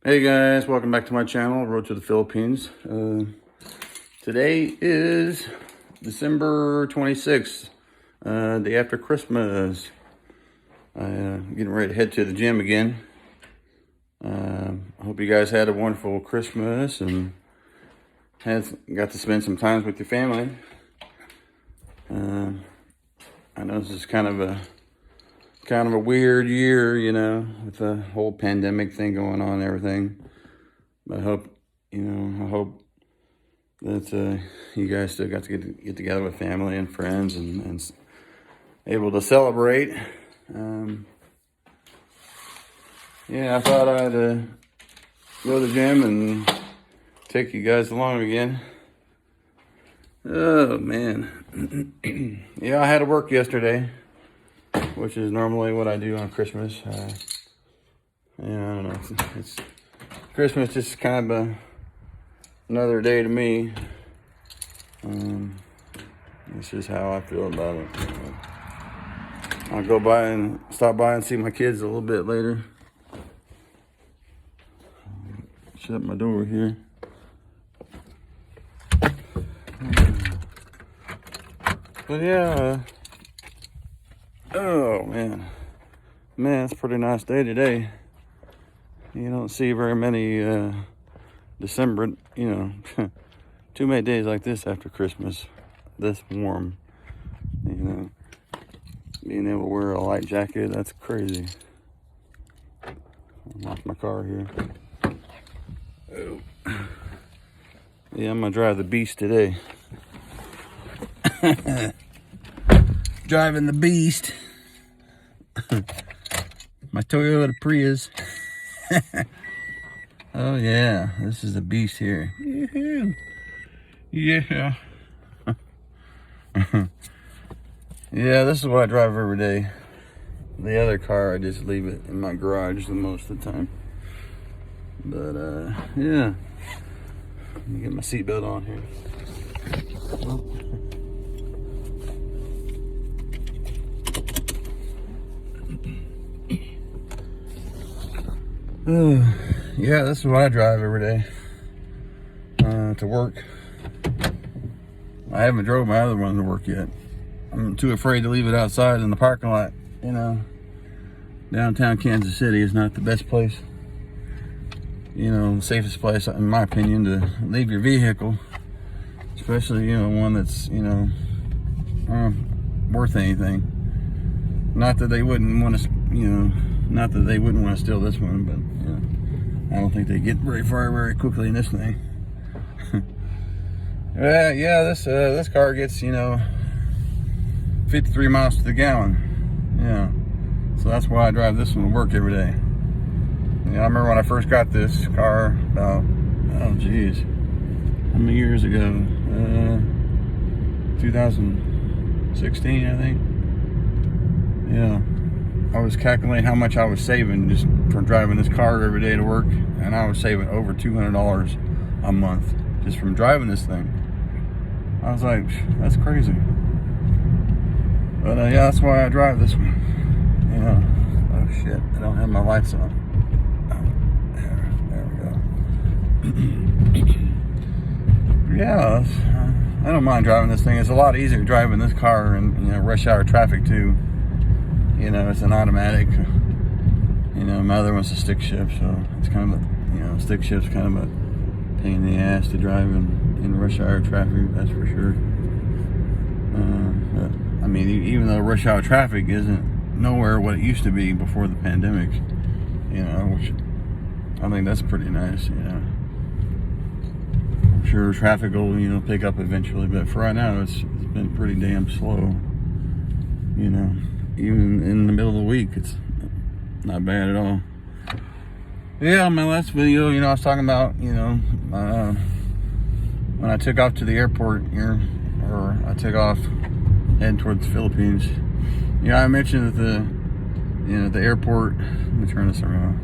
Hey guys, welcome back to my channel, Road to the Philippines. Today is December 26th, day after Christmas. I'm getting ready to head to the gym again. I hope you guys had a wonderful Christmas and got to spend some time with your family. I know this is kind of a weird year, you know, with the whole pandemic thing going on and everything. But I hope that you guys still got to get together with family and friends and able to celebrate. Yeah, I thought I'd go to the gym and take you guys along again. Oh, man. Yeah, I had to work yesterday, which is normally what I do on Christmas. Yeah, I don't know. It's Christmas, just kind of another day to me. It's just how I feel about it. I'll go by and stop by and see my kids a little bit later. Shut my door here. But yeah, oh man, it's a pretty nice day today. You don't see very many December, too many days like this after Christmas, this warm. Being able to wear a light jacket, that's crazy. I lost my car here. Oh. Yeah, I'm gonna drive the Beast today. Driving the Beast. My Toyota Prius. Oh yeah, this is the Beast here. Yoo-hoo. Yeah. Yeah, this is what I drive every day. The other car, I just leave it in my garage the most of the time. But yeah. Let me get my seatbelt on here. Yeah, this is what I drive every day to work. I haven't drove my other one to work yet. I'm too afraid to leave it outside in the parking lot. Downtown Kansas City is not the best place. The safest place, in my opinion, to leave your vehicle, especially one that's worth anything. Not that they wouldn't want to, not that they wouldn't want to steal this one, but I don't think they get very far very quickly in this thing. Yeah, this car gets 53 miles to the gallon. Yeah, so that's why I drive this one to work every day. I remember when I first got this car about, how many years ago? 2016, I think. Yeah. I was calculating how much I was saving just from driving this car every day to work, and I was saving over $200 a month just from driving this thing. I was like, that's crazy. But yeah, that's why I drive this one. Oh shit, I don't have my lights on. There we go. Yeah, I don't mind driving this thing. It's a lot easier driving this car in rush hour traffic too. It's an automatic. My other one's a stick shift, so it's kind of stick shift's kind of a pain in the ass to drive in rush hour traffic, that's for sure. But, I mean, even though rush hour traffic isn't nowhere what it used to be before the pandemic, which I think that's pretty nice. I'm sure traffic will pick up eventually, but for right now it's been pretty damn slow. Even in the middle of the week, it's not bad at all. Yeah, my last video, I was talking about, when I took off to the airport here, or I took off heading towards the Philippines. I mentioned that the airport, let me turn this around.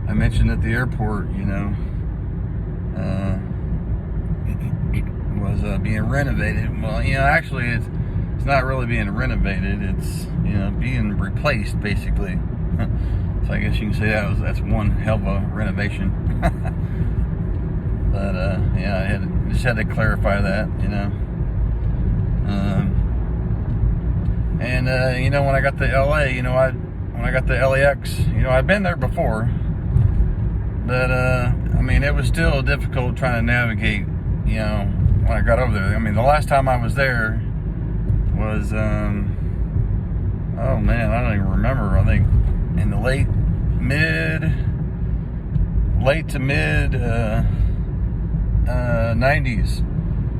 I mentioned that the airport, was being renovated. Well, actually it's not really being renovated. It's being replaced basically. So I guess you can say that's one hell of a renovation. But yeah, just had to clarify that, And you know, when I got to LA, when I got the LAX, I've been there before, but I mean, it was still difficult trying to navigate, when I got over there. I mean, the last time I was there was, oh man, I don't even remember. I think in the late to mid 90s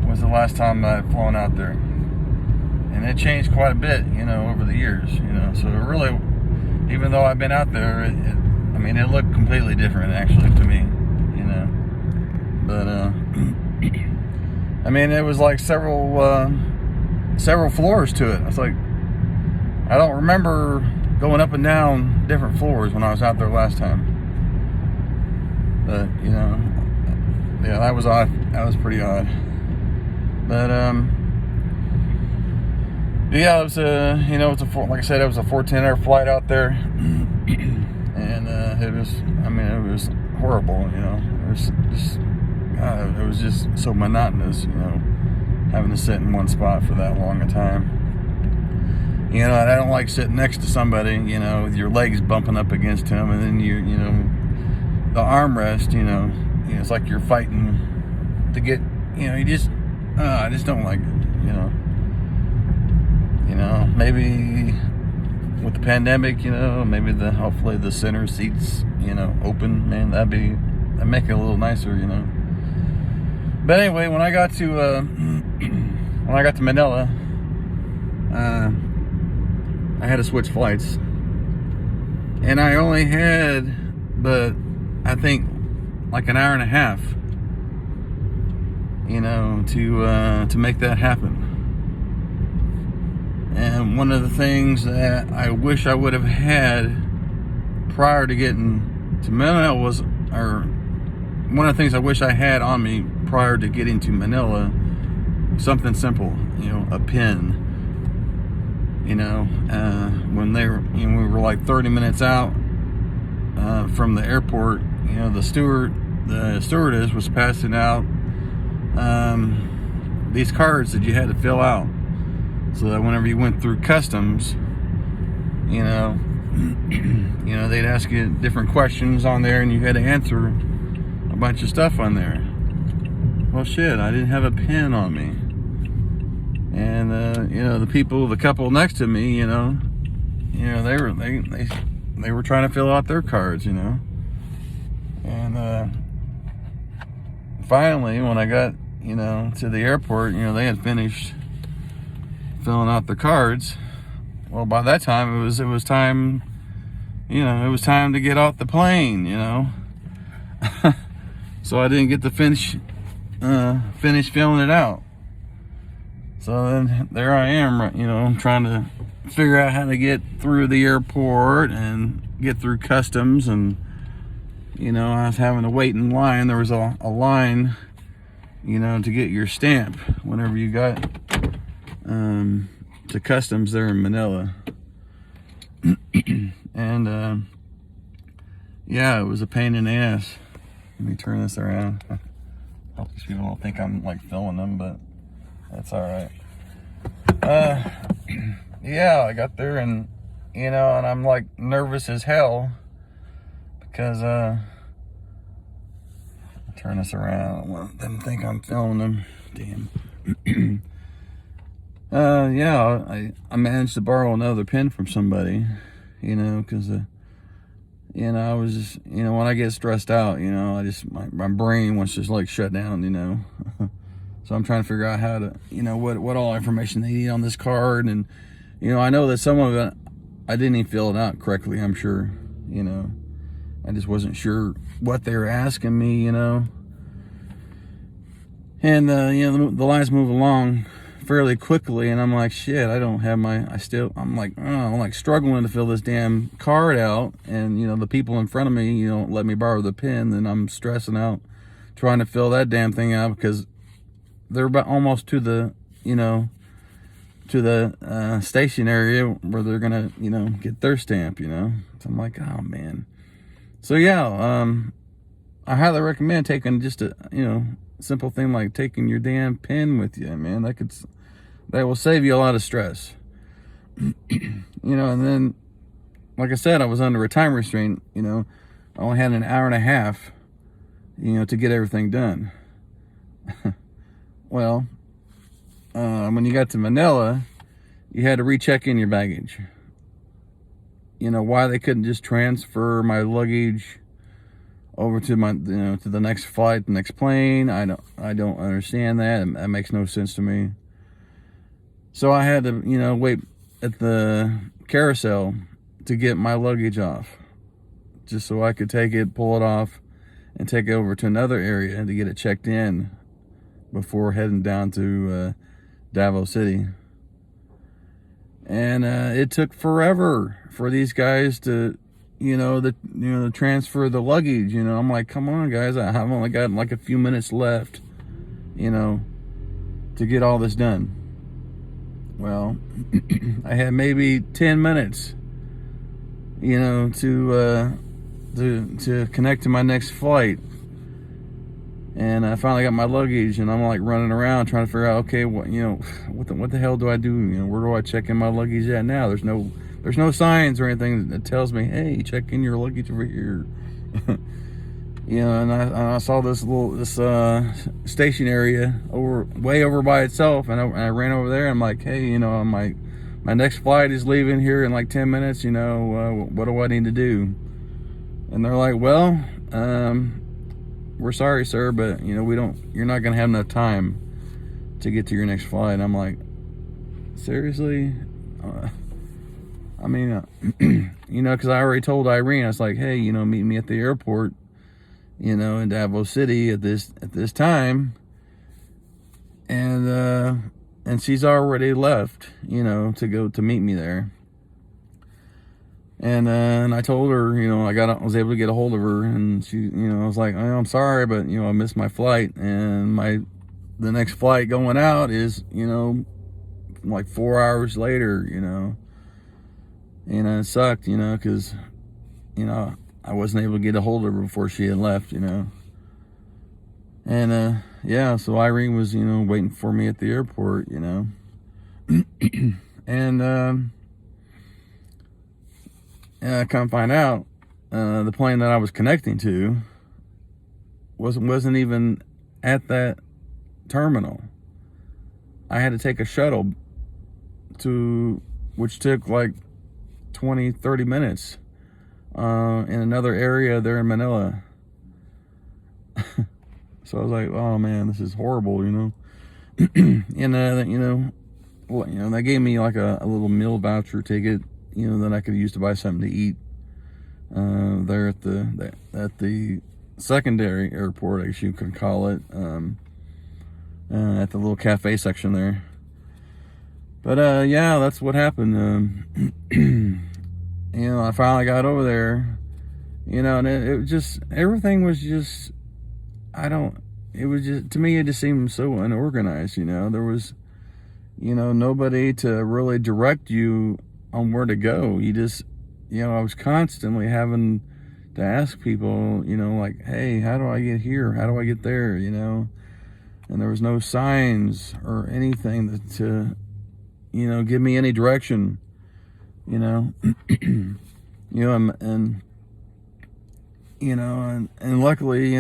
was the last time I'd flown out there. And it changed quite a bit, over the years, So it really, even though I've been out there, it looked completely different, actually, to me, But, it was like several floors to it. I was like, I don't remember going up and down different floors when I was out there last time. But, yeah, that was odd. That was pretty odd. But, yeah, it was like I said, it was a 410 flight out there, and it was horrible, It was just, God, it was just so monotonous, having to sit in one spot for that long a time. And I don't like sitting next to somebody, with your legs bumping up against him, and then the armrest, it's like you're fighting to get, I just don't like it, maybe with the pandemic, maybe hopefully the center seats, open, man, that'd make it a little nicer, But anyway, when I got to Manila, I had to switch flights, and I only had, but I think like an hour and a half, to make that happen. And one of the things that I wish I would have had prior to getting to Manila one of the things I wish I had on me prior to getting to Manila, something simple, a pen. When we were like 30 minutes out from the airport, the stewardess was passing out these cards that you had to fill out, so that whenever you went through customs, they'd ask you different questions on there, and you had to answer a bunch of stuff on there. Well, shit, I didn't have a pen on me. And the couple next to me, they were trying to fill out their cards, And finally, when I got, to the airport, they had finished filling out their cards. Well, by that time it was time, it was time to get off the plane, So I didn't get to finish filling it out. So then there I am, trying to figure out how to get through the airport and get through customs, and I was having to wait in line. There was a line, to get your stamp whenever you got to customs there in Manila. And yeah, it was a pain in the ass. Let me turn this around. Hope these people don't think I'm like filming them, but that's all right. Yeah, I got there, and and I'm like nervous as hell because I'll turn this around. I don't want them to think I'm filming them. Damn. Yeah, I managed to borrow another pen from somebody, because I was just, when I get stressed out, I just, my brain wants to just like shut down, So I'm trying to figure out how to, what all information they need on this card. And, I know that some of it, I didn't even fill it out correctly, I'm sure, I just wasn't sure what they were asking me, And, the lines move along fairly quickly, and I'm like, shit, I don't have I'm like struggling to fill this damn card out, and the people in front of me, don't let me borrow the pen, and I'm stressing out trying to fill that damn thing out because they're about almost to the to the station area where they're gonna, get their stamp, So I'm like, oh man. So yeah, I highly recommend taking just a, simple thing like taking your damn pen with you, man. That will save you a lot of stress. And then, like I said, I was under a time restraint, I only had an hour and a half, to get everything done. Well, when you got to Manila, you had to recheck in your baggage. Why they couldn't just transfer my luggage over to to the next flight, the next plane. I don't understand that. That makes no sense to me. So I had to, wait at the carousel to get my luggage off, just so I could take it, pull it off, and take it over to another area to get it checked in before heading down to Davao City. And it took forever for these guys to, transfer the luggage. I'm like, come on, guys, I've only got like a few minutes left, to get all this done. Well, I had maybe 10 minutes, to connect to my next flight. And I finally got my luggage, and I'm like running around trying to figure out, okay, what the hell do I do? Where do I check in my luggage at now? There's no signs or anything that tells me, hey, check in your luggage over here. And I saw this station area way over by itself, and I ran over there. And I'm like, hey, my next flight is leaving here in like 10 minutes. What do I need to do? And they're like, well, we're sorry, sir, but you're not gonna have enough time to get to your next flight. And I'm like, seriously? Because I already told Irene, I was like, hey, meet me at the airport, in Davao City at this time. And she's already left, to go to meet me there. And I told her, I was able to get a hold of her, and she, I was like, oh, I'm sorry, but I missed my flight, and the next flight going out is, like 4 hours later, it sucked, because, I wasn't able to get a hold of her before she had left, and yeah, so Irene was, waiting for me at the airport, and I come find out, the plane that I was connecting to wasn't even at that terminal. I had to take a shuttle which took like 20-30 minutes in another area there in Manila. So I was like, oh man, this is horrible, and they gave me like a little meal voucher ticket, that I could use to buy something to eat there at the secondary airport, I guess you could call it, at the little cafe section there. But yeah, that's what happened. I finally got over there, and it was just, everything was just, it was just, to me, it just seemed so unorganized. There was, nobody to really direct you on where to go. You just, I was constantly having to ask people, like, hey, how do I get here? How do I get there? And there was no signs or anything to give me any direction, and luckily,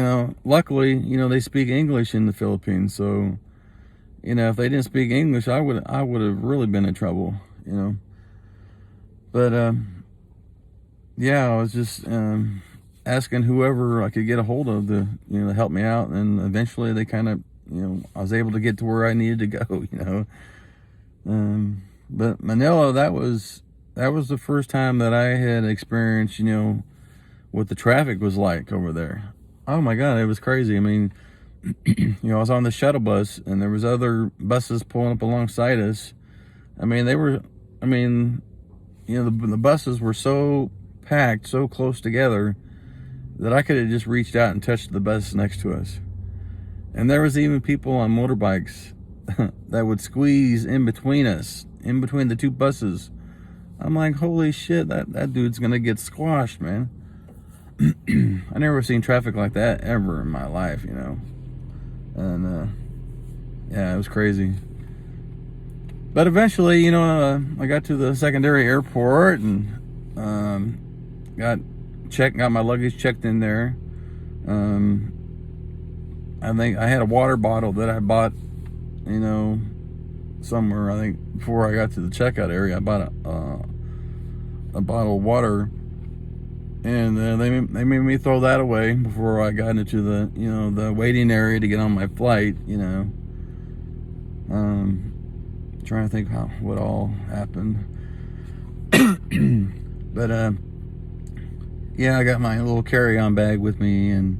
they speak English in the Philippines. So, if they didn't speak English, I would have really been in trouble, But, yeah, I was just asking whoever I could get a hold of to help me out. And eventually they kind of, I was able to get to where I needed to go, But Manila, that was the first time that I had experienced, what the traffic was like over there. Oh my God, it was crazy. I mean, I was on the shuttle bus, and there was other buses pulling up alongside us. I mean, the buses were so packed, so close together, that I could have just reached out and touched the bus next to us. And there was even people on motorbikes that would squeeze in between us, in between the two buses. I'm like, holy shit, that dude's gonna get squashed, man. I never seen traffic like that ever in my life, you know. And yeah, it was crazy. But eventually, you know, I got to the secondary airport and got my luggage checked in there. I think I had a water bottle that I bought, you know, somewhere. I think before I got to the checkout area, I bought a bottle of water, and they made me throw that away before I got into the, you know, the waiting area to get on my flight. You know, trying to think what all happened. But yeah, I got my little carry-on bag with me, and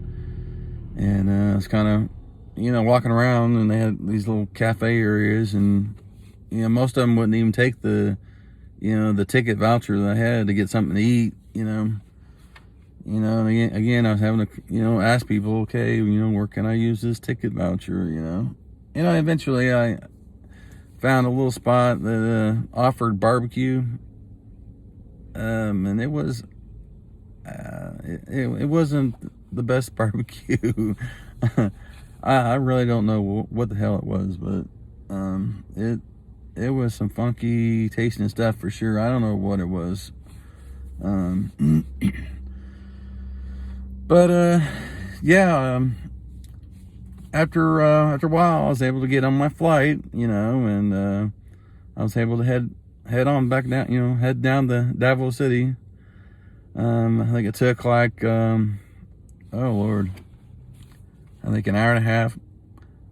I was kind of, you know, walking around, and they had these little cafe areas, and, you know, most of them wouldn't even take the, you know, the ticket voucher that I had to get something to eat, you know. And again, I was having to, you know, ask people, okay, you know, where can I use this ticket voucher, you know. Eventually I found a little spot that offered barbecue, and it was, it wasn't the best barbecue. I really don't know what the hell it was, but it was some funky tasting stuff for sure. I don't know what it was. But yeah, after a while, I was able to get on my flight, you know, and I was able to head on back down, you know, head down to Davao City. I think it took like, oh Lord, I think an hour and a half,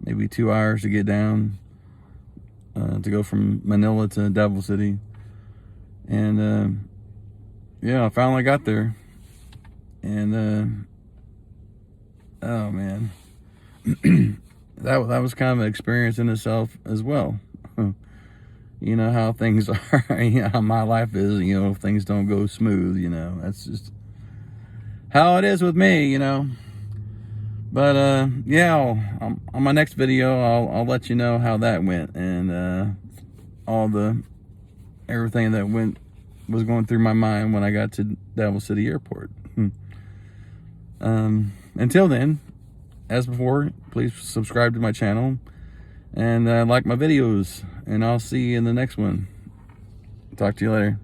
maybe 2 hours to get down, to go from Manila to Davao City. And yeah, I finally got there. And oh man, that was kind of an experience in itself as well. You know how things are, you know how my life is, you know, if things don't go smooth, you know, that's just how it is with me, you know. But yeah, on my next video, I'll let you know how that went, and everything that was going through my mind when I got to Davao City Airport. Until then, as before, please subscribe to my channel and like my videos, and I'll see you in the next one. Talk to you later.